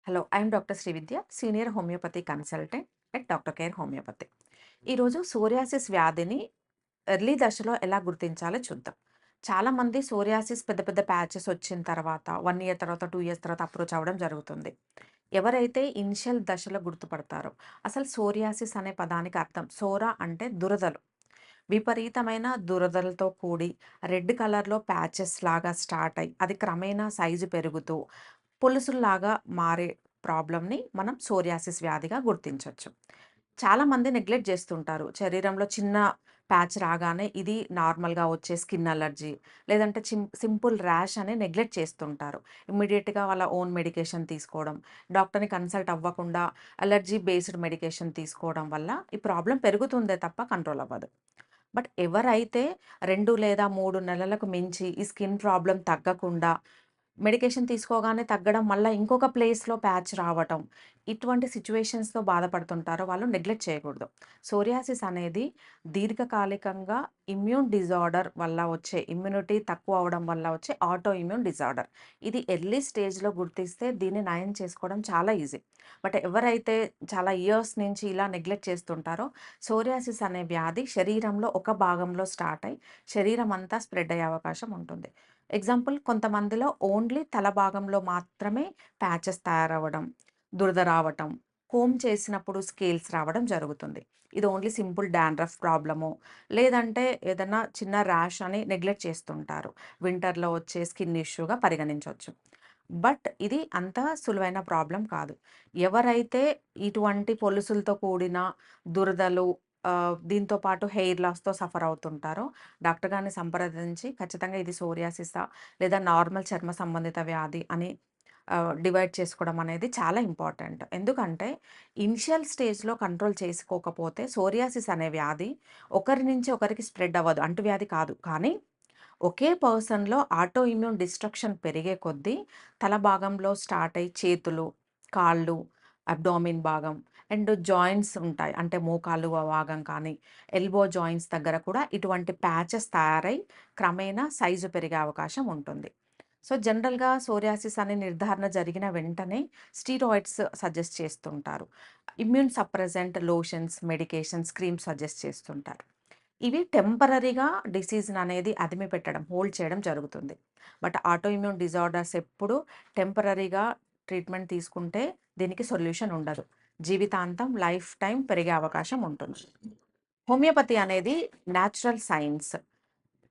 Hello, I'm doctor Srividya, senior homeopathy consultant at doctor care homeopathy. ఈరోజు psoriasis వ్యాధిని early దశలో ఎలా గుర్తించాలో చూద్దాం. చాలామంది సోరియాసిస్ పెద్ద పెద్ద ప్యాచెస్ వచ్చిన తర్వాత 1 ఇయర్ తర్వాత, 2 ఇయర్స్ తర్వాత అప్రోచ్ అవ్వడం జరుగుతుంది. ఎవరైతే ఇనిషియల్ దశలో గుర్తుపడతారో, అసలు సోరియాసిస్ అనే పదానికి అర్థం సోరా అంటే దురదలు. విపరీతమైన దురదలతో కూడి రెడ్ కలర్‌లో ప్యాచెస్ లాగా స్టార్ట్ అయ్యి, అది క్రమేణా సైజు పెరుగుతూ పొలుసుల్లాగా మారే ప్రాబ్లమ్‌ని మనం సోరియాసిస్ వ్యాధిగా గుర్తించొచ్చు. చాలామంది నెగ్లెక్ట్ జేస్తుంటారు. శరీరంలో చిన్న ప్యాచ్ రాగానే ఇది నార్మల్‌గా వచ్చే స్కిన్ అలర్జీ, లేదంటే సింపుల్ ర్యాష్ అని నెగ్లెక్ట్ చేస్తుంటారు. ఇమ్మీడియేట్‌గా వాళ్ళ ఓన్ మెడికేషన్ తీసుకోవడం, డాక్టర్‌ని కన్సల్ట్ అవ్వకుండా అలర్జీ బేస్డ్ మెడికేషన్ తీసుకోవడం వల్ల ఈ ప్రాబ్లమ్ పెరుగుతుందే తప్ప కంట్రోల్ అవ్వదు. బట్ ఎవరైతే 2 లేదా 3 నెలలకు మించి ఈ స్కిన్ ప్రాబ్లమ్ తగ్గకుండా, మెడికేషన్ తీసుకోగానే తగ్గడం, మళ్ళా ఇంకొక ప్లేస్‌లో ప్యాచ్ రావటం, ఇటువంటి సిట్యుయేషన్స్‌తో బాధపడుతుంటారో వాళ్ళు నెగ్లెక్ట్ చేయకూడదు. సోరియాసిస్ అనేది దీర్ఘకాలికంగా ఇమ్యూన్ డిజార్డర్ వల్ల వచ్చే, ఇమ్యూనిటీ తక్కువ అవ్వడం వల్ల వచ్చే ఆటో ఇమ్యూన్ డిజార్డర్. ఇది ఎర్లీ స్టేజ్‌లో గుర్తిస్తే దీన్ని నయం చేసుకోవడం చాలా ఈజీ. బట్ ఎవరైతే చాలా ఇయర్స్ నుంచి ఇలా నెగ్లెక్ట్ చేస్తుంటారో, సోరియాసిస్ అనే వ్యాధి శరీరంలో ఒక భాగంలో స్టార్ట్ అయ్యి శరీరం అంతా స్ప్రెడ్ అయ్యే అవకాశం ఉంటుంది. ఎగ్జాంపుల్, కొంతమందిలో ఓన్లీ తల భాగంలో మాత్రమే ప్యాచెస్ తయారవ్వడం, దురద రావటం, కోంబ్ చేసినప్పుడు స్కేల్స్ రావడం జరుగుతుంది. ఇది ఓన్లీ సింపుల్ డాండ్రఫ్ ప్రాబ్లమో, లేదంటే ఏదన్నా చిన్న ర్యాష్ అని నెగ్లెక్ట్ చేస్తుంటారు. వింటర్‌లో వచ్చే స్కిన్ ఇష్యూగా పరిగణించొచ్చు. బట్ ఇది అంత సులువైన ప్రాబ్లమ్ కాదు. ఎవరైతే ఇటువంటి పొలుసులతో కూడిన దురదలు, దీంతో పాటు హెయిర్ లాస్‌తో సఫర్ అవుతుంటారో, డాక్టర్ గారిని సంప్రదించి ఖచ్చితంగా ఇది సోరియాసిసా లేదా నార్మల్ చర్మ సంబంధిత వ్యాధి అని డివైడ్ చేసుకోవడం అనేది చాలా ఇంపార్టెంట్. ఎందుకంటే ఇనిషియల్ స్టేజ్‌లో కంట్రోల్ చేసుకోకపోతే సోరియాసిస్ అనే వ్యాధి ఒకరి నుంచి ఒకరికి స్ప్రెడ్ అవ్వదు. అంటువ్యాధి కాదు. కానీ ఒకే పర్సన్‌లో ఆటో ఇమ్యూన్ డిస్ట్రక్షన్ పెరిగే కొద్దీ తల భాగంలో స్టార్ట్ అయ్యి చేతులు, కాళ్ళు, అబ్డామిన్ భాగం అండ్ జాయింట్స్ ఉంటాయి. అంటే మోకాలు భాగం కానీ, ఎల్బో జాయింట్స్ దగ్గర కూడా ఇటువంటి ప్యాచెస్ తయారై క్రమేణా సైజు పెరిగే అవకాశం ఉంటుంది. సో, జనరల్‌గా సోరియాసిస్ అనే నిర్ధారణ జరిగిన వెంటనే స్టీరాయిడ్స్ సజెస్ట్ చేస్తుంటారు. Immune suppressant lotions, medications, creams suggest చేస్తుంటారు. ఇవి టెంపరరీగా డిసీజ్‌ననేది అదిమి పెట్టడం, హోల్డ్ చేయడం జరుగుతుంది. బట్ ఆటో ఇమ్యూన్ డిజార్డర్స్ ఎప్పుడు టెంపరరీగా ట్రీట్మెంట్ తీసుకుంటే దీనికి సొల్యూషన్ ఉండదు. జీవితాంతం లైఫ్ టైమ్ పెరిగే అవకాశం ఉంటుంది. హోమియోపతి అనేది న్యాచురల్ సైన్స్.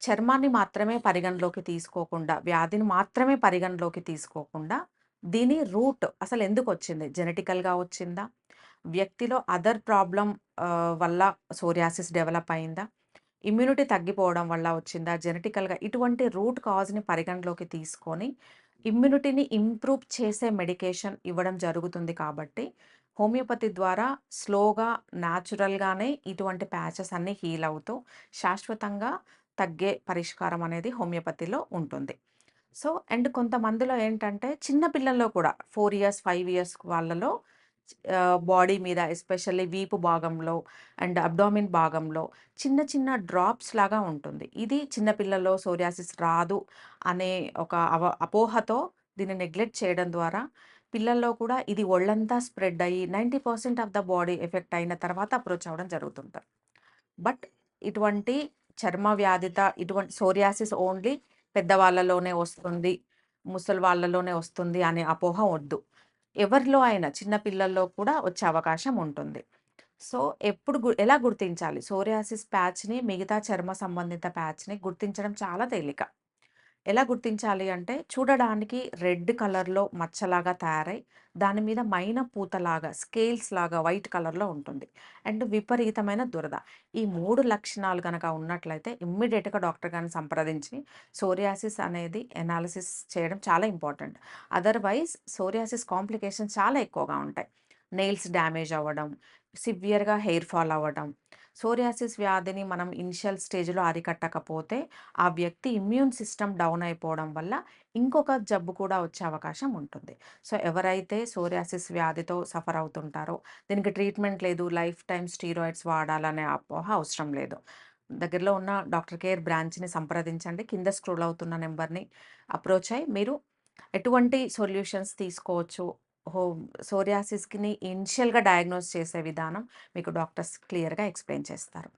చర్మాన్ని మాత్రమే పరిగణలోకి తీసుకోకుండా, వ్యాధిని మాత్రమే పరిగణలోకి తీసుకోకుండా, దీని రూట్ అసలెందుకొచ్చింది? జెనెటికల్‌గా వచ్చిందా? వ్యక్తిలో అదర్ ప్రాబ్లమ్ వల్ల సోరియాసిస్ డెవలప్ అయిందా? ఇమ్యూనిటీ తగ్గిపోవడం వల్ల వచ్చిందా? జెనెటికల్‌గా ఇటువంటి రూట్ కాజ్‌ని పరిగణలోకి తీసుకొని, ఇమ్యూనిటీని ఇంప్రూవ్ చేసే మెడికేషన్ ఇవ్వడం జరుగుతుంది కాబట్టి, హోమియోపతి ద్వారా స్లోగా, న్యాచురల్‌గానే ఇటువంటి ప్యాచెస్ అన్నీ హీల్ అవుతూ, శాశ్వతంగా తగ్గే పరిష్కారం అనేది హోమియోపతిలో ఉంటుంది. సో, అండ్ కొంతమందిలో ఏంటంటే, చిన్న పిల్లల్లో కూడా 4 ఇయర్స్, 5 ఇయర్స్ వాళ్ళలో బాడీ మీద ఎస్పెషల్లీ వీపు భాగంలో అండ్ అబ్డామిన్ భాగంలో చిన్న చిన్న డ్రాప్స్ లాగా ఉంటుంది. ఇది చిన్న పిల్లల్లో సోరియాసిస్ రాదు అనే ఒక అపోహతో దీన్ని నెగ్లెక్ట్ చేయడం ద్వారా పిల్లల్లో కూడా ఇది ఒళ్ళంతా స్ప్రెడ్ అయ్యి 90% ఆఫ్ ద బాడీ ఎఫెక్ట్ అయిన తర్వాత అప్రోచ్ అవ్వడం జరుగుతుంటది. బట్ ఇటువంటి చర్మ వ్యాధిత ఇటువంటి సోరియాసిస్ ఓన్లీ పెద్దవాళ్ళలోనే వస్తుంది, ముసలి వాళ్ళలోనే వస్తుంది అనే అపోహ వద్దు. ఎవరిలో అయినా చిన్న పిల్లల్లో కూడా వచ్చే అవకాశం ఉంటుంది. సో, ఎప్పుడు ఎలా గుర్తించాలి? సోరియాసిస్ ప్యాచ్‌ని మిగతా చర్మ సంబంధిత ప్యాచ్‌ని గుర్తించడం చాలా తేలిక. ఎలా గుర్తించాలి అంటే, చూడడానికి రెడ్ కలర్‌లో మచ్చలాగా తయారై, దాని మీద మైన పూతలాగా, స్కేల్స్ లాగా వైట్ కలర్‌లో ఉంటుంది. అండ్ విపరీతమైన దురద. ఈ 3 లక్షణాలు గనక ఉన్నట్లయితే ఇమ్మీడియేట్‌గా డాక్టర్ గారిని సంప్రదించి సోరియాసిస్ అనేది ఎనాలిసిస్ చేయడం చాలా ఇంపార్టెంట్. అదర్‌వైజ్ సోరియాసిస్ కాంప్లికేషన్స్ చాలా ఎక్కువగా ఉంటాయి. నెయిల్స్ డ్యామేజ్ అవ్వడం, సివియర్‌గా హెయిర్ ఫాల్ అవ్వడం. సోరియాసిస్ వ్యాధిని మనం ఇనిషియల్ స్టేజ్‌లో అరికట్టకపోతే ఆ వ్యక్తి ఇమ్యూన్ సిస్టమ్ డౌన్ అయిపోవడం వల్ల ఇంకొక జబ్బు కూడా వచ్చే అవకాశం ఉంటుంది. సో, ఎవరైతే సోరియాసిస్ వ్యాధితో సఫర్ అవుతుంటారో, దీనికి ట్రీట్మెంట్ లేదు, లైఫ్ టైమ్ స్టీరాయిడ్స్ వాడాలనే అపోహ అవసరం లేదు. దగ్గరలో ఉన్న డాక్టర్ కేర్ బ్రాంచ్‌ని సంప్రదించండి. కింద స్క్రోల్ అవుతున్న నంబర్‌ని అప్రోచ్ అయ్యి మీరు ఎటువంటి సొల్యూషన్స్ తీసుకోవచ్చు, సోరియాసిస్‌కిని ఇనిషియల్‌గా డయాగ్నోస్ చేసే విధానం మీకు డాక్టర్స్ క్లియర్‌గా ఎక్స్‌ప్లెయిన్ చేస్తారు.